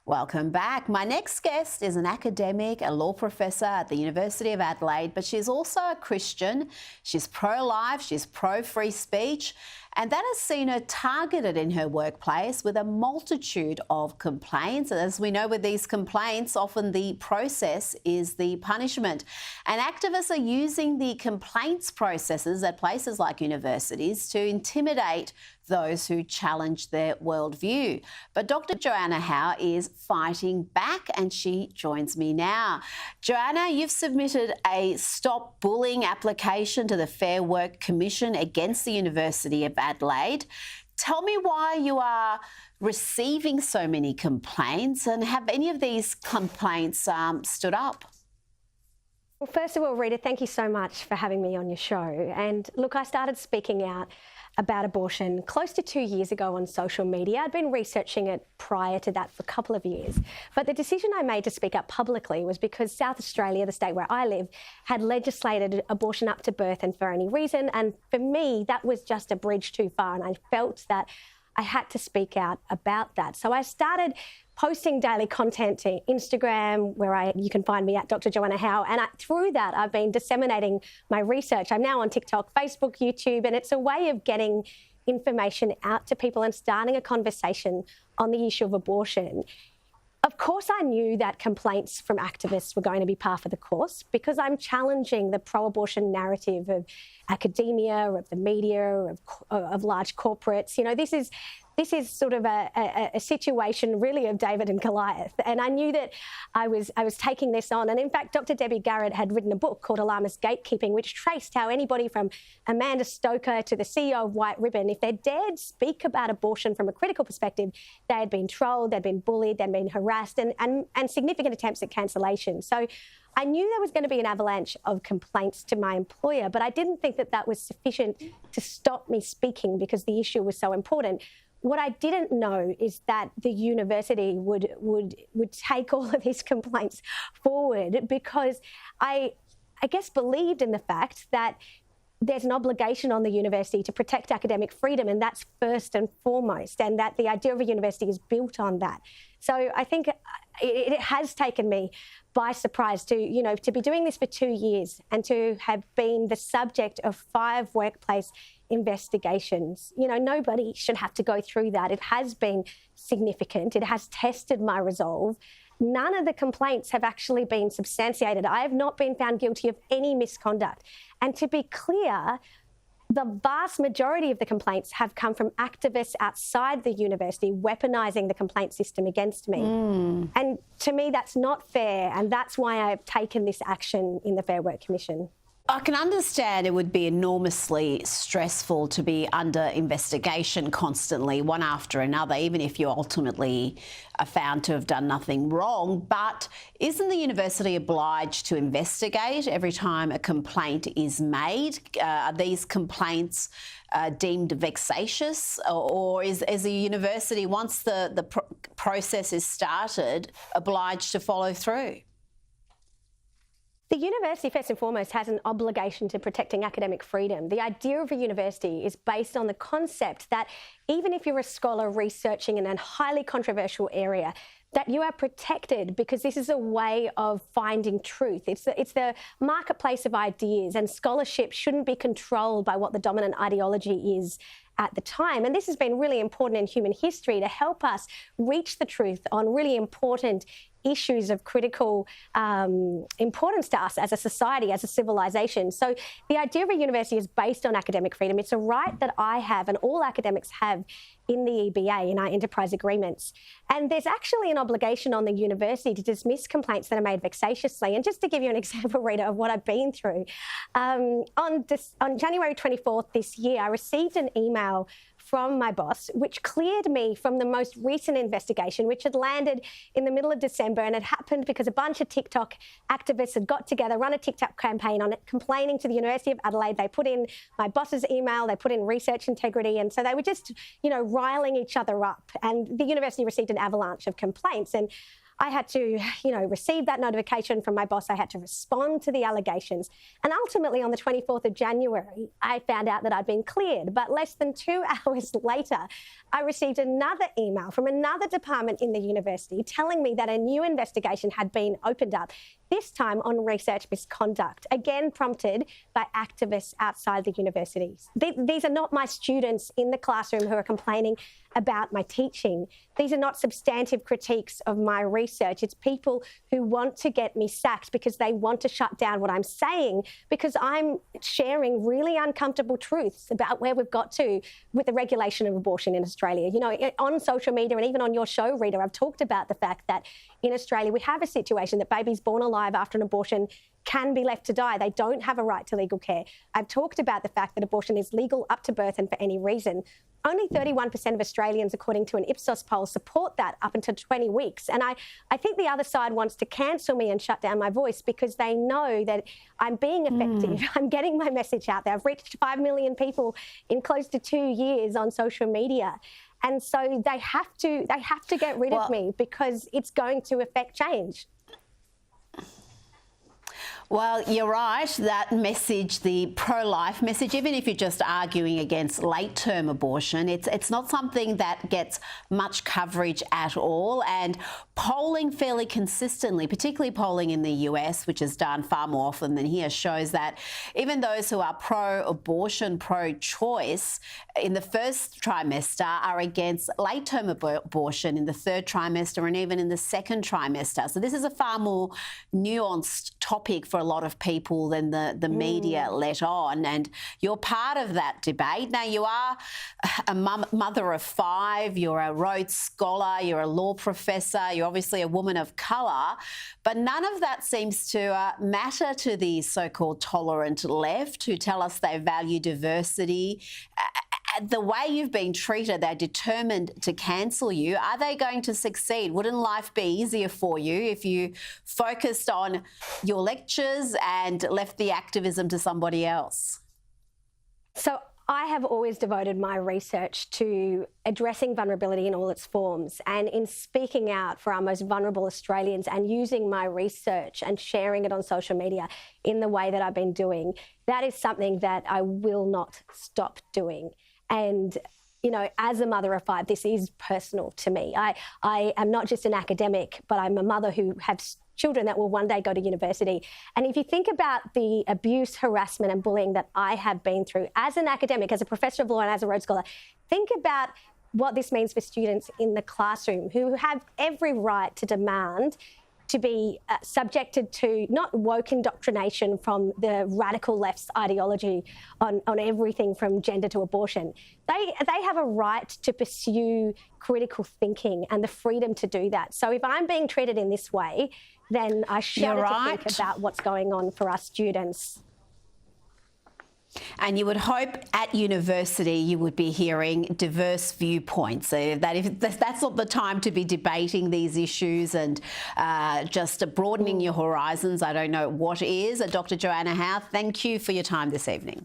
Welcome back. My next guest is an academic, a law professor at the University of Adelaide, but she's also a Christian. She's pro-life, she's pro-free speech, and that has seen her targeted in her workplace with a multitude of complaints. As we know with these complaints, often the process is the punishment. And activists are using the complaints processes at places like universities to intimidate those who challenge their worldview. But Dr. Joanna Howe is fighting back, and she joins me now. Joanna, you've submitted a Stop Bullying application to the Fair Work Commission against the University of Adelaide. Tell me why you are receiving so many complaints, and have any of these complaints stood up? Well, first of all, Rita, thank you so much for having me on your show. And look, I started speaking out about abortion close to 2 years ago on social media. I'd been researching it prior to that for a couple of years. But the decision I made to speak up publicly was because South Australia, the state where I live, had legislated abortion up to birth and for any reason. And for me, that was just a bridge too far. And I felt that I had to speak out about that. So I started posting daily content to Instagram, where you can find me at Dr. Joanna Howe. And through that, I've been disseminating my research. I'm now on TikTok, Facebook, YouTube, and it's a way of getting information out to people and starting a conversation on the issue of abortion. Of course, I knew that complaints from activists were going to be par for the course because I'm challenging the pro-abortion narrative of academia, of the media, of large corporates. You know, this is sort of a situation really of David and Goliath. And I knew that I was taking this on. And in fact, Dr. Debbie Garrett had written a book called Alarmist Gatekeeping, which traced how anybody from Amanda Stoker to the CEO of White Ribbon, if they dared speak about abortion from a critical perspective, they had been trolled, they'd been bullied, they'd been harassed, and significant attempts at cancellation. So I knew there was going to be an avalanche of complaints to my employer, but I didn't think that that was sufficient to stop me speaking because the issue was so important. What I didn't know is that the university would take all of these complaints forward because I guess believed in the fact that there's an obligation on the university to protect academic freedom, and that's first and foremost, and that the idea of a university is built on that. So I think it has taken me by surprise to be doing this for 2 years and to have been the subject of 5 workplace investigations. You know, nobody should have to go through that. It has been significant. It has tested my resolve. None of the complaints have actually been substantiated. I have not been found guilty of any misconduct. And to be clear, the vast majority of the complaints have come from activists outside the university weaponising the complaint system against me. And to me, that's not fair. And that's why I've taken this action in the Fair Work Commission. I can understand it would be enormously stressful to be under investigation constantly, one after another, even if you ultimately are found to have done nothing wrong. But isn't the university obliged to investigate every time a complaint is made? Are these complaints deemed vexatious, or is the university, once the process is started, obliged to follow through? The university, first and foremost, has an obligation to protecting academic freedom. The idea of a university is based on the concept that even if you're a scholar researching in a highly controversial area, that you are protected because this is a way of finding truth. It's the marketplace of ideas, and scholarship shouldn't be controlled by what the dominant ideology is at the time. And this has been really important in human history to help us reach the truth on really important issues of critical importance to us as a society, as a civilization. So the idea of a university is based on academic freedom. It's a right that I have and all academics have in the EBA, in our enterprise agreements. And there's actually an obligation on the university to dismiss complaints that are made vexatiously. And just to give you an example, Rita, of what I've been through, on January 24th this year, I received an email from my boss, which cleared me from the most recent investigation, which had landed in the middle of December, and it happened because a bunch of TikTok activists had got together, run a TikTok campaign on it, complaining to the University of Adelaide. They put in my boss's email, they put in research integrity, and so they were just, riling each other up. And the university received an avalanche of complaints. And I had to, receive that notification from my boss. I had to respond to the allegations. And ultimately, on the 24th of January, I found out that I'd been cleared. But less than 2 hours later, I received another email from another department in the university telling me that a new investigation had been opened up, this time on research misconduct, again prompted by activists outside the universities. These are not my students in the classroom who are complaining about my teaching. These are not substantive critiques of my research. It's people who want to get me sacked because they want to shut down what I'm saying, because I'm sharing really uncomfortable truths about where we've got to with the regulation of abortion in Australia. On social media and even on your show, Rita, I've talked about the fact that in Australia we have a situation that babies born alive after an abortion can be left to die. They don't have a right to legal care. I've talked about the fact that abortion is legal up to birth and for any reason. Only 31% of Australians, according to an Ipsos poll, support that up until 20 weeks. And I think the other side wants to cancel me and shut down my voice because they know that I'm being effective. I'm getting my message out there. I've reached 5 million people in close to 2 years on social media. And so they have to get rid of me because it's going to affect change. Well, you're right. That message, the pro-life message, even if you're just arguing against late-term abortion, it's not something that gets much coverage at all. And polling fairly consistently, particularly polling in the US, which is done far more often than here, shows that even those who are pro-abortion, pro-choice in the first trimester are against late-term abortion in the third trimester and even in the second trimester. So this is a far more nuanced topic for a lot of people than the media let on, and you're part of that debate. Now, you are a mother of 5, you're a Rhodes Scholar, you're a law professor, you're obviously a woman of colour, but none of that seems to matter to the so-called tolerant left who tell us they value diversity. The way you've been treated, they're determined to cancel you. Are they going to succeed? Wouldn't life be easier for you if you focused on your lectures and left the activism to somebody else? So I have always devoted my research to addressing vulnerability in all its forms, and in speaking out for our most vulnerable Australians and using my research and sharing it on social media in the way that I've been doing. That is something that I will not stop doing. And, as a mother of 5, this is personal to me. I am not just an academic, but I'm a mother who has children that will one day go to university. And if you think about the abuse, harassment and bullying that I have been through as an academic, as a professor of law and as a Rhodes Scholar, think about what this means for students in the classroom who have every right to demand to be subjected to not woke indoctrination from the radical left's ideology on everything from gender to abortion. They have a right to pursue critical thinking and the freedom to do that. So if I'm being treated in this way, then I shudder to think about what's going on for us students. And you would hope at university you would be hearing diverse viewpoints. So that if that's not the time to be debating these issues and just broadening your horizons, I don't know what is. Dr. Joanna Howe, thank you for your time this evening.